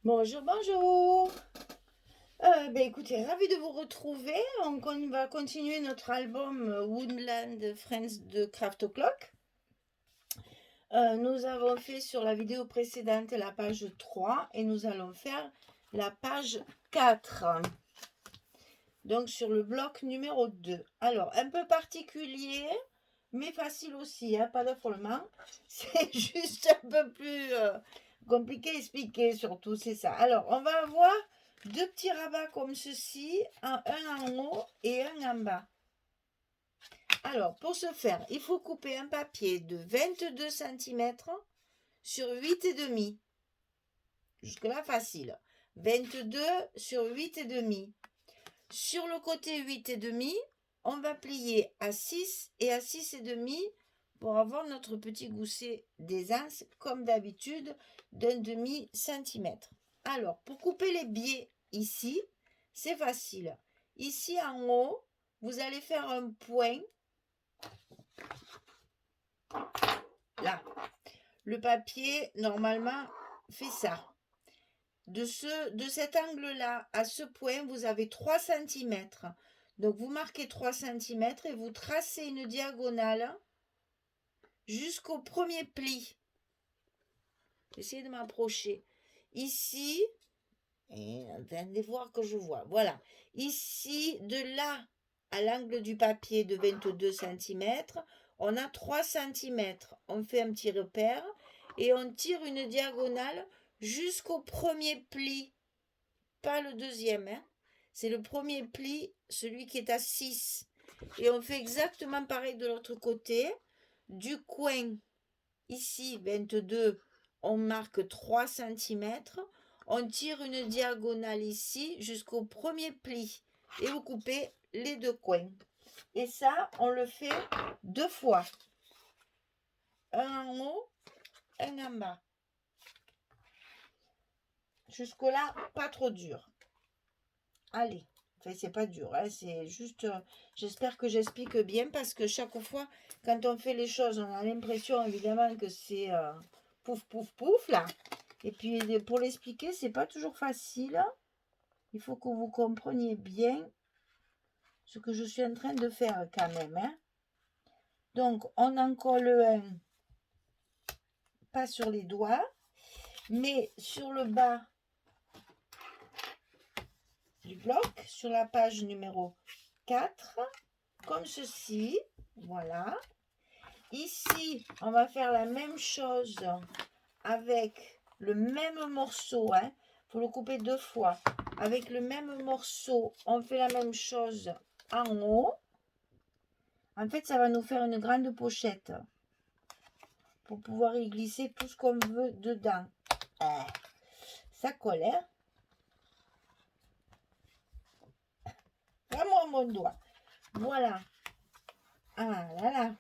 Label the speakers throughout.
Speaker 1: Bonjour, bonjour. Écoutez, ravi de vous retrouver. On va continuer notre album Woodland Friends de Craft O'Clock. Nous avons fait sur la vidéo précédente la page 3 et nous allons faire la page 4. Donc sur le bloc numéro 2. Alors, un peu particulier, mais facile aussi, hein, pas d'affolement. C'est juste un peu plus compliqué à expliquer surtout, c'est ça. Alors, on va avoir deux petits rabats comme ceci, un en haut et un en bas. Alors, pour ce faire, il faut couper un papier de 22 cm sur 8,5. Jusque-là, facile. 22 sur 8,5. Sur le côté 8,5, on va plier à 6 et à 6,5 pour avoir notre petit gousset d'aisance, comme d'habitude, d'un demi-centimètre. Alors, pour couper les biais ici, c'est facile. Ici en haut, vous allez faire un point. Là. Le papier, normalement, fait ça. De cet angle-là à ce point, vous avez 3 cm. Donc, vous marquez 3 cm et vous tracez une diagonale jusqu'au premier pli. Essayez de m'approcher. Ici, et attendez voir que je vois. Voilà. Ici, de là à l'angle du papier de 22 cm, on a 3 cm. On fait un petit repère et on tire une diagonale jusqu'au premier pli. Pas le deuxième, hein. C'est le premier pli, celui qui est à 6. Et on fait exactement pareil de l'autre côté. Du coin, ici, 22, on marque 3 cm. On tire une diagonale ici jusqu'au premier pli. Et vous coupez les deux coins. Et ça, on le fait 2 fois. Un en haut, un en bas. Jusque-là, pas trop dur. Allez. Enfin, c'est pas dur, hein, c'est juste, j'espère que j'explique bien parce que chaque fois, quand on fait les choses, on a l'impression évidemment que c'est pouf, pouf, pouf, là. Et puis, pour l'expliquer, c'est pas toujours facile. Il faut que vous compreniez bien ce que je suis en train de faire quand même, hein. Donc, on en colle un, pas sur les doigts, mais sur le bas du bloc, sur la page numéro 4, comme ceci, voilà. Ici, on va faire la même chose avec le même morceau, hein. Faut le couper 2 fois. Avec le même morceau, on fait la même chose en haut. En fait, ça va nous faire une grande pochette pour pouvoir y glisser tout ce qu'on veut dedans. Ça colle, hein. Prends-moi mon doigt. Voilà. Ah là là.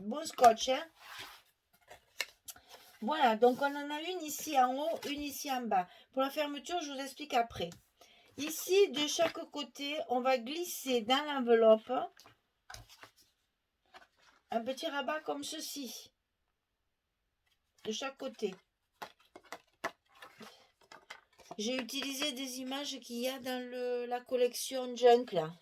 Speaker 1: Bon scotch, hein. Voilà, donc on en a une ici en haut, une ici en bas. Pour la fermeture, je vous explique après. Ici, de chaque côté, on va glisser dans l'enveloppe un petit rabat comme ceci. De chaque côté. J'ai utilisé des images qu'il y a dans la collection Junk, là.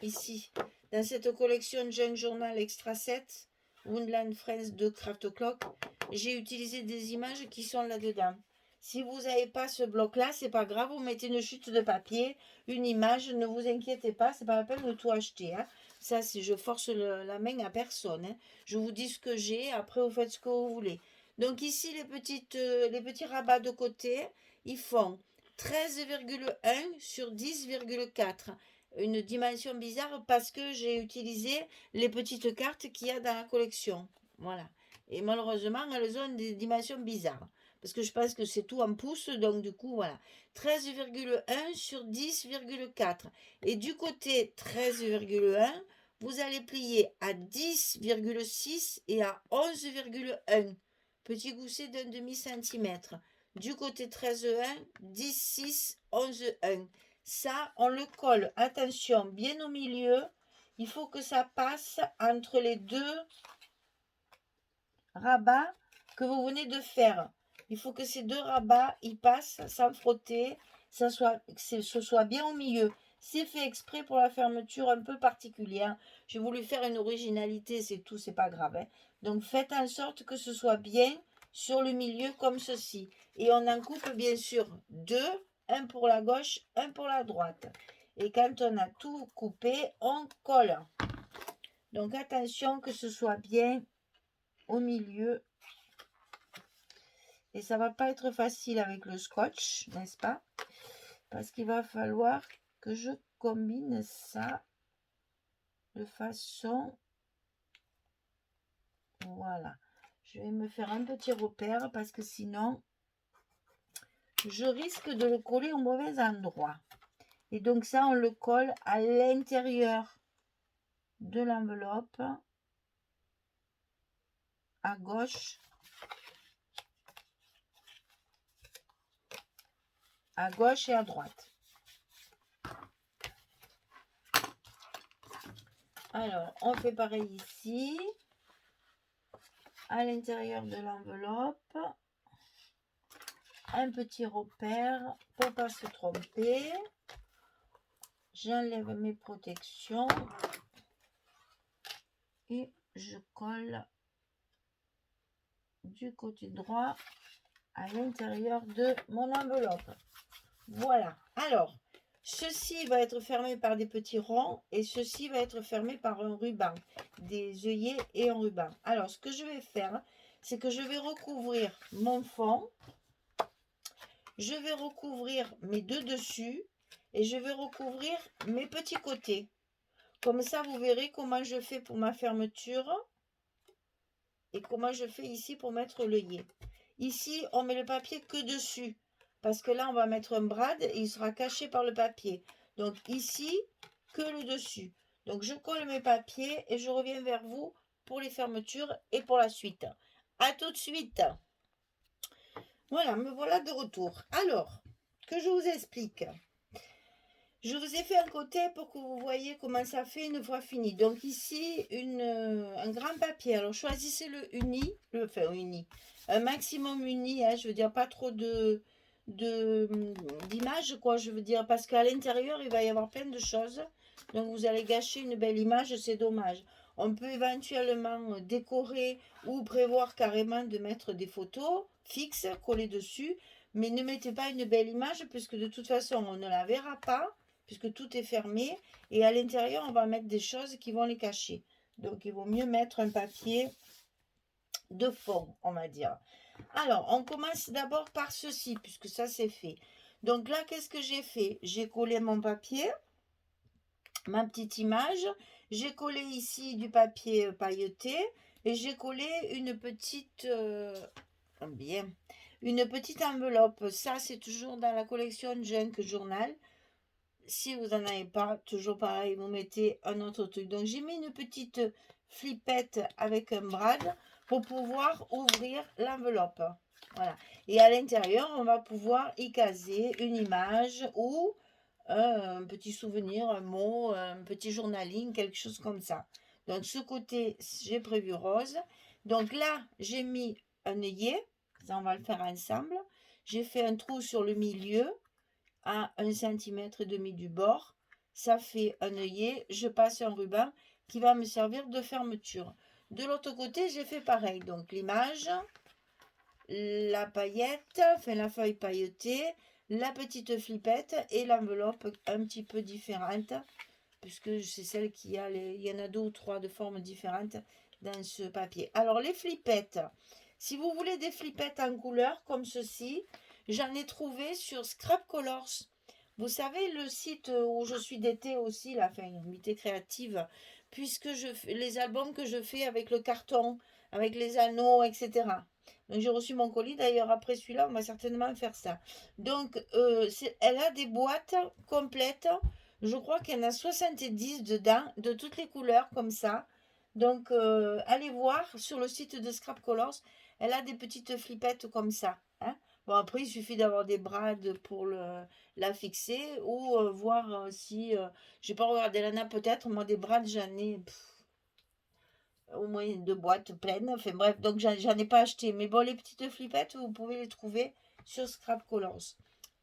Speaker 1: Ici. Dans cette collection Junk Journal Extra 7, Woodland Friends de Craft O'Clock, j'ai utilisé des images qui sont là-dedans. Si vous n'avez pas ce bloc-là, c'est pas grave, vous mettez une chute de papier, une image, ne vous inquiétez pas, c'est pas la peine de tout acheter, hein. Ça, si je force la main à personne, hein. Je vous dis ce que j'ai, après vous faites ce que vous voulez. Donc ici, les petits rabats de côté, ils font 13,1 sur 10,4. Une dimension bizarre parce que j'ai utilisé les petites cartes qu'il y a dans la collection. Voilà. Et malheureusement, elles ont des dimensions bizarres. Parce que je pense que c'est tout en pouces, donc du coup, voilà. 13,1 sur 10,4. Et du côté 13,1, vous allez plier à 10,6 et à 11,1. Petit gousset d'un demi-centimètre. Du côté 13,1, 10,6, 11,1. Ça, on le colle, attention, bien au milieu. Il faut que ça passe entre les deux rabats que vous venez de faire. Il faut que ces deux rabats, ils passent sans frotter, que ce soit bien au milieu. C'est fait exprès pour la fermeture un peu particulière. J'ai voulu faire une originalité, c'est tout, c'est pas grave, hein. Donc faites en sorte que ce soit bien sur le milieu comme ceci. Et on en coupe bien sûr deux, un pour la gauche, un pour la droite. Et quand on a tout coupé, on colle. Donc attention que ce soit bien au milieu. Et ça va pas être facile avec le scotch, n'est-ce pas? Parce qu'il va falloir que je combine ça de façon... Voilà. Je vais me faire un petit repère parce que sinon, je risque de le coller au mauvais endroit. Et donc ça, on le colle à l'intérieur de l'enveloppe, à gauche, et à droite. Alors, on fait pareil ici, à l'intérieur de l'enveloppe, un petit repère pour pas se tromper. J'enlève mes protections et je colle du côté droit à l'intérieur de mon enveloppe. Voilà. Alors, ceci va être fermé par des petits ronds et ceci va être fermé par un ruban, des œillets et un ruban. Alors, ce que je vais faire, c'est que je vais recouvrir mon fond, je vais recouvrir mes deux dessus et je vais recouvrir mes petits côtés. Comme ça, vous verrez comment je fais pour ma fermeture et comment je fais ici pour mettre l'œillet. Ici, on met le papier que dessus. Parce que là, on va mettre un brad et il sera caché par le papier. Donc ici, que le dessus. Donc je colle mes papiers et je reviens vers vous pour les fermetures et pour la suite. À tout de suite. Voilà, me voilà de retour. Alors, que je vous explique. Je vous ai fait un côté pour que vous voyez comment ça fait une fois fini. Donc ici, un grand papier. Alors choisissez le uni, uni, un maximum uni, hein, je veux dire pas trop d'images, quoi, je veux dire, parce qu'à l'intérieur, il va y avoir plein de choses. Donc vous allez gâcher une belle image, c'est dommage. On peut éventuellement décorer ou prévoir carrément de mettre des photos fixes collées dessus, mais ne mettez pas une belle image puisque de toute façon, on ne la verra pas puisque tout est fermé. Et à l'intérieur, on va mettre des choses qui vont les cacher. Donc, il vaut mieux mettre un papier de fond, on va dire. Alors, on commence d'abord par ceci, puisque ça, c'est fait. Donc là, qu'est-ce que j'ai fait? J'ai collé mon papier, ma petite image. J'ai collé ici du papier pailleté. Et j'ai collé une petite... une petite enveloppe. Ça, c'est toujours dans la collection Junk Journal. Si vous n'en avez pas, toujours pareil, vous mettez un autre truc. Donc, j'ai mis une petite flippette avec un brad pour pouvoir ouvrir l'enveloppe. Voilà. Et à l'intérieur, on va pouvoir y caser une image ou un petit souvenir, un mot, un petit journaling, quelque chose comme ça. Donc, ce côté, j'ai prévu rose. Donc là, j'ai mis un œillet. Ça, on va le faire ensemble. J'ai fait un trou sur le milieu à 1,5 cm du bord. Ça fait un œillet. Je passe un ruban qui va me servir de fermeture. De l'autre côté, j'ai fait pareil. Donc l'image, la paillette, enfin la feuille pailletée, la petite flippette et l'enveloppe un petit peu différente, puisque c'est celle qui a il y en a 2 ou 3 de formes différentes dans ce papier. Alors les flippettes, si vous voulez des flippettes en couleur comme ceci, j'en ai trouvé sur Scrap Colors. Vous savez, le site où je suis d'été aussi, la fin, unité créative, puisque les albums que je fais avec le carton, avec les anneaux, etc. Donc j'ai reçu mon colis, d'ailleurs après celui-là, on va certainement faire ça. Donc elle a des boîtes complètes, je crois qu'il y en a 70 dedans, de toutes les couleurs comme ça. Donc allez voir sur le site de Scrap Colors, elle a des petites flippettes comme ça, hein. Bon, après, il suffit d'avoir des brades pour la fixer ou voir si... j'ai pas regardé Lana peut-être. Moi, des brades, j'en ai au moins 2 boîtes pleines. Enfin bref, donc j'en ai pas acheté. Mais bon, les petites flippettes, vous pouvez les trouver sur Scrap Colors.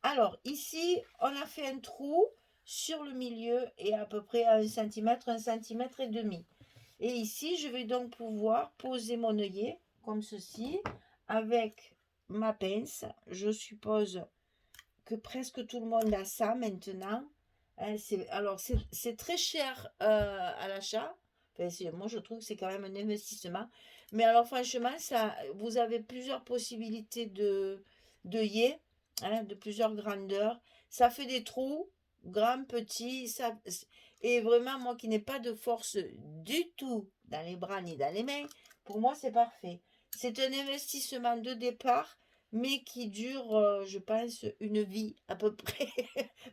Speaker 1: Alors, ici, on a fait un trou sur le milieu et à peu près à 1 centimètre et demi. Et ici, je vais donc pouvoir poser mon œillet, comme ceci, avec ma pince. Je suppose que presque tout le monde a ça maintenant. Alors, c'est très cher à l'achat. Enfin, moi, je trouve que c'est quand même un investissement. Mais alors, franchement, ça, vous avez plusieurs possibilités d'œillets, hein, de plusieurs grandeurs. Ça fait des trous, grands, petits. Et vraiment, moi qui n'ai pas de force du tout dans les bras ni dans les mains, pour moi, c'est parfait. C'est un investissement de départ mais qui dure, je pense, une vie à peu près,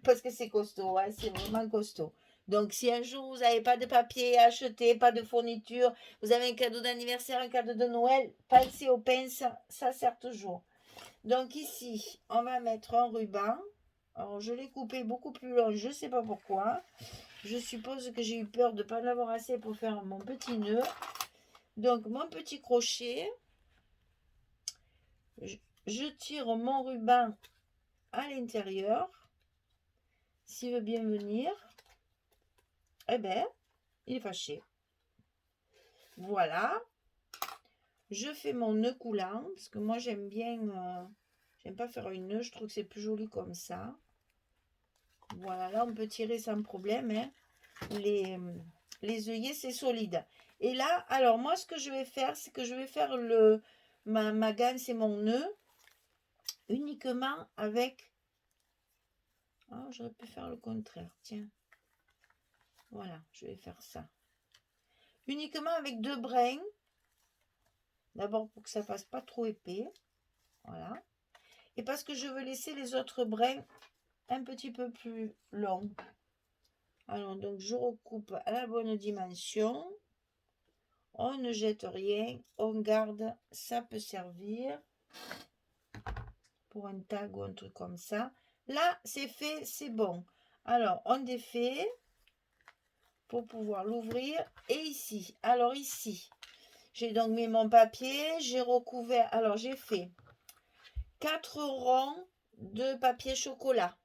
Speaker 1: parce que c'est costaud, hein, c'est vraiment costaud. Donc, si un jour vous n'avez pas de papier à acheter, pas de fourniture, vous avez un cadeau d'anniversaire, un cadeau de Noël, pensez aux pinces, ça sert toujours. Donc ici, on va mettre un ruban. Alors, je l'ai coupé beaucoup plus long, je ne sais pas pourquoi. Je suppose que j'ai eu peur de ne pas en avoir assez pour faire mon petit nœud. Donc, mon petit crochet, je tire mon ruban à l'intérieur. S'il veut bien venir, eh ben, il est fâché. Voilà. Je fais mon nœud coulant, parce que moi j'aime bien, j'aime pas faire une nœud, je trouve que c'est plus joli comme ça. Voilà, là on peut tirer sans problème, hein. Les œillets c'est solide. Et là, alors moi ce que je vais faire, c'est que je vais faire ma ganse et mon nœud uniquement avec... Oh, j'aurais pu faire le contraire, tiens. Voilà, je vais faire ça. Uniquement avec 2 brins. D'abord pour que ça fasse pas trop épais. Voilà. Et parce que je veux laisser les autres brins un petit peu plus longs. Alors, donc, je recoupe à la bonne dimension. On ne jette rien. On garde. Ça peut servir pour un tag ou un truc comme ça. Là, c'est fait, c'est bon. Alors, on défait pour pouvoir l'ouvrir. Et ici, alors ici, j'ai donc mis mon papier. J'ai recouvert. Alors, j'ai fait 4 ronds de papier chocolat.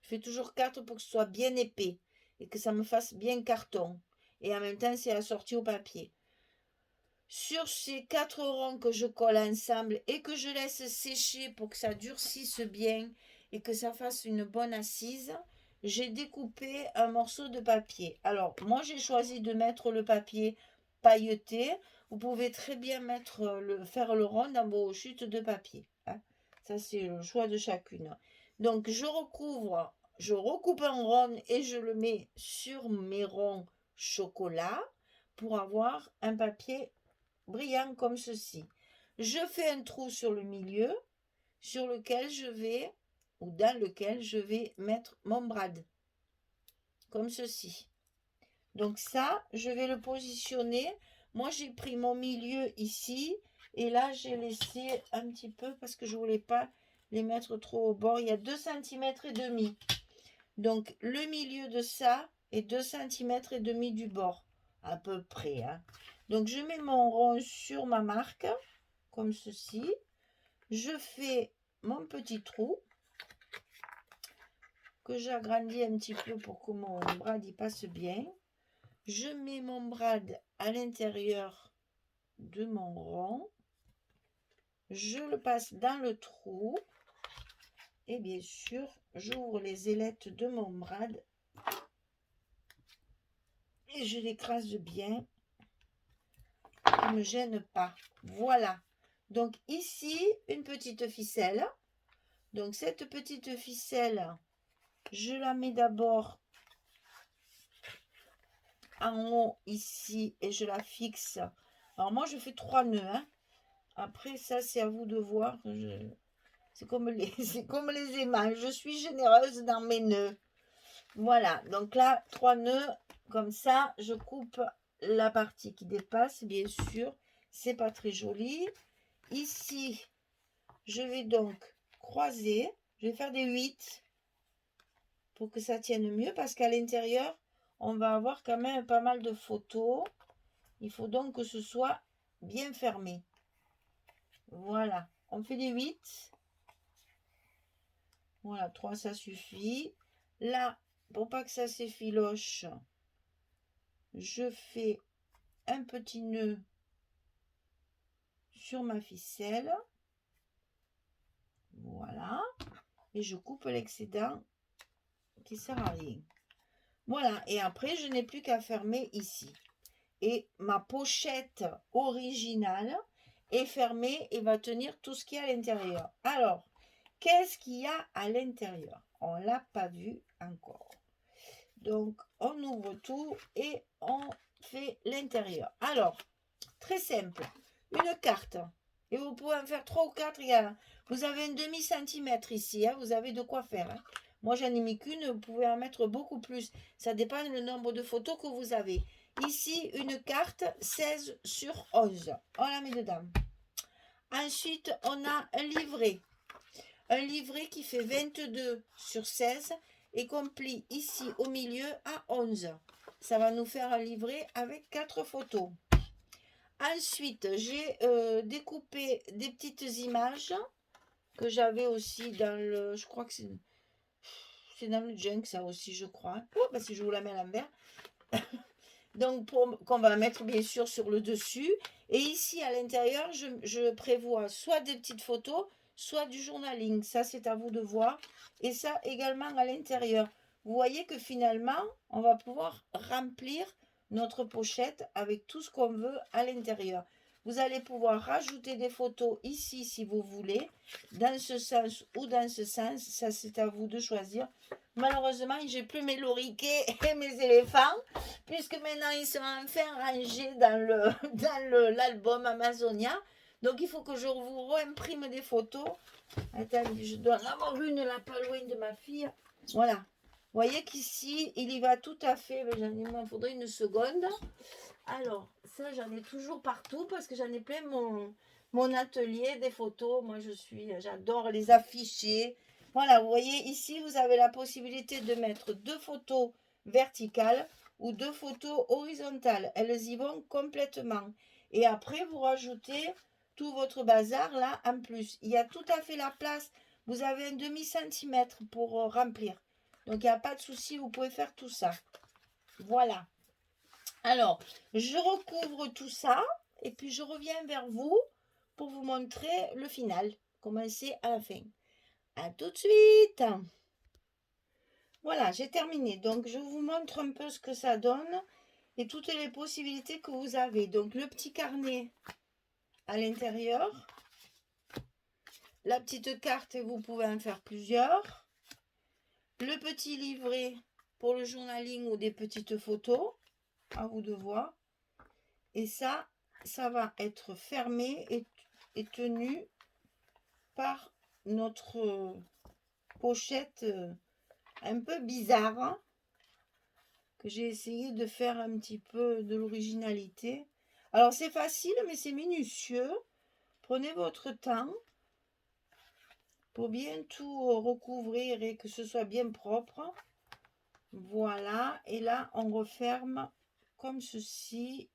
Speaker 1: Je fais toujours 4 pour que ce soit bien épais et que ça me fasse bien carton. Et en même temps, c'est assorti au papier. Sur ces 4 ronds que je colle ensemble et que je laisse sécher pour que ça durcisse bien et que ça fasse une bonne assise, j'ai découpé un morceau de papier. Alors, moi, j'ai choisi de mettre le papier pailleté. Vous pouvez très bien faire le rond dans vos chutes de papier, hein. Ça, c'est le choix de chacune. Donc, je recoupe un rond et je le mets sur mes ronds chocolat pour avoir un papier brillant comme ceci. Je fais un trou sur le milieu sur lequel je vais, ou dans lequel je vais mettre mon brad, comme ceci. Donc ça, je vais le positionner. Moi, j'ai pris mon milieu ici, et là, j'ai laissé un petit peu, parce que je voulais pas les mettre trop au bord. Il y a 2,5 cm. Donc, le milieu de ça est 2,5 cm du bord, à peu près, hein. Donc, je mets mon rond sur ma marque, comme ceci. Je fais mon petit trou, que j'agrandis un petit peu pour que mon brad y passe bien. Je mets mon brad à l'intérieur de mon rond. Je le passe dans le trou. Et bien sûr, j'ouvre les ailettes de mon brad. Et je l'écrase bien. Qui ne me gêne pas. Voilà. Donc ici, une petite ficelle. Donc cette petite ficelle, je la mets d'abord en haut ici et je la fixe. Alors moi je fais 3 nœuds, hein. Après ça c'est à vous de voir. C'est comme les aimants. Je suis généreuse dans mes nœuds. Voilà. Donc là 3 nœuds comme ça. Je coupe la partie qui dépasse. Bien sûr, c'est pas très joli. Ici, je vais donc croiser. Je vais faire des 8 pour que ça tienne mieux parce qu'à l'intérieur, on va avoir quand même pas mal de photos. Il faut donc que ce soit bien fermé. Voilà. On fait des 8. Voilà, 3, ça suffit. Là, pour pas que ça s'effiloche, je fais un petit nœud sur ma ficelle. Voilà. Et je coupe l'excédent qui sert à rien. Voilà. Et après, je n'ai plus qu'à fermer ici. Et ma pochette originale est fermée et va tenir tout ce qu'il y a à l'intérieur. Alors, qu'est-ce qu'il y a à l'intérieur? On ne l'a pas vu encore. Donc, on ouvre tout et on fait l'intérieur. Alors, très simple. Une carte. Et vous pouvez en faire 3 ou 4. Vous avez un demi-centimètre ici. Hein, vous avez de quoi faire. Hein. Moi, j'en ai mis qu'une. Vous pouvez en mettre beaucoup plus. Ça dépend du nombre de photos que vous avez. Ici, une carte 16 sur 11. On la met dedans. Ensuite, on a un livret. Un livret qui fait 22 sur 16 et qu'on plie ici au milieu à 11. Ça va nous faire un livret avec 4 photos. Ensuite, j'ai découpé des petites images que j'avais aussi dans le... Je crois que c'est dans le junk, ça aussi, je crois. Oh, bah si je vous la mets à l'envers. Donc, qu'on va mettre bien sûr sur le dessus. Et ici, à l'intérieur, je prévois soit des petites photos, soit du journaling. Ça, c'est à vous de voir. Et ça également à l'intérieur. Vous voyez que finalement, on va pouvoir remplir notre pochette avec tout ce qu'on veut à l'intérieur. Vous allez pouvoir rajouter des photos ici si vous voulez, dans ce sens ou dans ce sens. Ça, c'est à vous de choisir. Malheureusement, j'ai plus mes loriquets et mes éléphants, puisque maintenant ils sont enfin rangés dans l'album Amazonia. Donc il faut que je vous réimprime des photos. Attendez, je dois en avoir une là pas loin de ma fille. Voilà. Vous voyez qu'ici, il y va tout à fait. Il m'en faudrait une seconde. Alors, ça, j'en ai toujours partout parce que j'en ai plein mon atelier des photos. Moi, j'adore les afficher. Voilà, vous voyez, ici, vous avez la possibilité de mettre 2 photos verticales ou 2 photos horizontales. Elles y vont complètement. Et après, vous rajoutez tout votre bazar là en plus. Il y a tout à fait la place. Vous avez un demi-centimètre pour remplir. Donc, il n'y a pas de souci, vous pouvez faire tout ça. Voilà. Alors, je recouvre tout ça et puis je reviens vers vous pour vous montrer le final. Commencer à la fin. À tout de suite. Voilà, j'ai terminé. Donc, je vous montre un peu ce que ça donne et toutes les possibilités que vous avez. Donc, le petit carnet à l'intérieur. La petite carte, et vous pouvez en faire plusieurs. Le petit livret pour le journaling ou des petites photos. À vous de voir. Et ça va être fermé et tenu par notre pochette un peu bizarre, hein, que j'ai essayé de faire un petit peu de l'originalité. Alors c'est facile mais c'est minutieux. Prenez votre temps pour bien tout recouvrir et que ce soit bien propre. Voilà, et là on referme comme ceci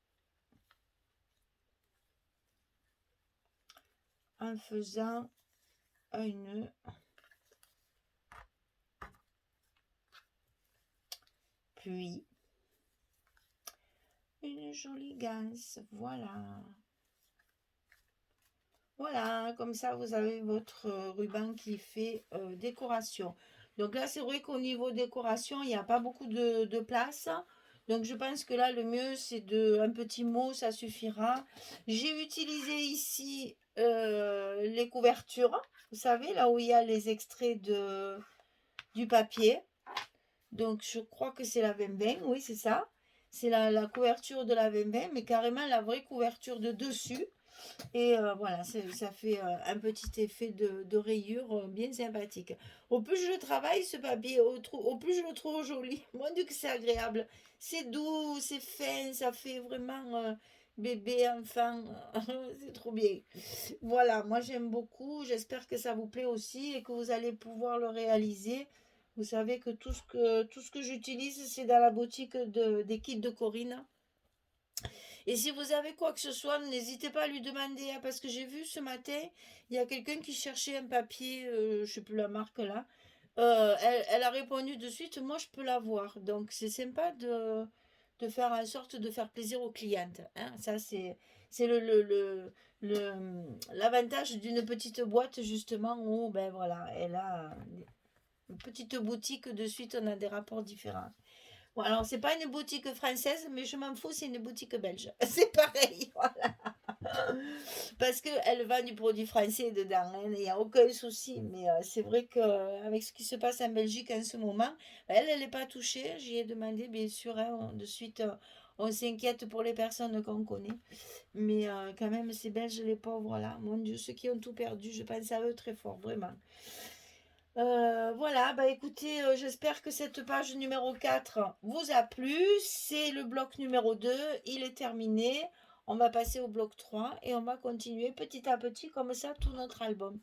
Speaker 1: en faisant un nœud. Puis une jolie gaze, voilà. Voilà, comme ça vous avez votre ruban qui fait décoration. Donc là c'est vrai qu'au niveau décoration il n'y a pas beaucoup de place. Donc je pense que là le mieux c'est un petit mot, ça suffira. J'ai utilisé ici les couvertures. Vous savez là où il y a les extraits du papier. Donc je crois que c'est la 2020, oui c'est ça. C'est la couverture de la 2020, mais carrément la vraie couverture de dessus. Et voilà, ça fait un petit effet de rayure bien sympathique. Au plus je le travaille, ce papier, au plus je le trouve joli. Mon Dieu que c'est agréable. C'est doux, c'est fin, ça fait vraiment bébé, enfant. C'est trop bien. Voilà, moi j'aime beaucoup. J'espère que ça vous plaît aussi et que vous allez pouvoir le réaliser. Vous savez que tout ce que j'utilise, c'est dans la boutique des kits de Corinne. Et si vous avez quoi que ce soit, n'hésitez pas à lui demander, hein, parce que j'ai vu ce matin, il y a quelqu'un qui cherchait un papier, je sais plus la marque là. Elle a répondu de suite, moi je peux l'avoir. Donc c'est sympa de faire en sorte de faire plaisir aux clientes, hein. Ça c'est l'avantage d'une petite boîte justement où ben voilà, elle a une petite boutique de suite, on a des rapports différents. Bon, alors c'est pas une boutique française, mais je m'en fous, c'est une boutique belge. C'est pareil, voilà. Parce qu'elle vend du produit français dedans, hein, il n'y a aucun souci. Mais c'est vrai qu'avec ce qui se passe en Belgique en ce moment, elle n'est pas touchée. J'y ai demandé, bien sûr, hein, de suite, on s'inquiète pour les personnes qu'on connaît. Mais quand même, ces Belges, les pauvres, là, mon Dieu, ceux qui ont tout perdu, je pense à eux très fort, vraiment. Voilà, bah écoutez, j'espère que cette page numéro 4 vous a plu. C'est le bloc numéro 2, il est terminé. On va passer au bloc 3 et on va continuer petit à petit comme ça tout notre album.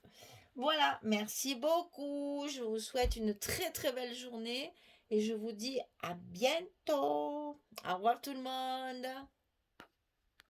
Speaker 1: Voilà, merci beaucoup. Je vous souhaite une très très belle journée et je vous dis à bientôt. Au revoir tout le monde.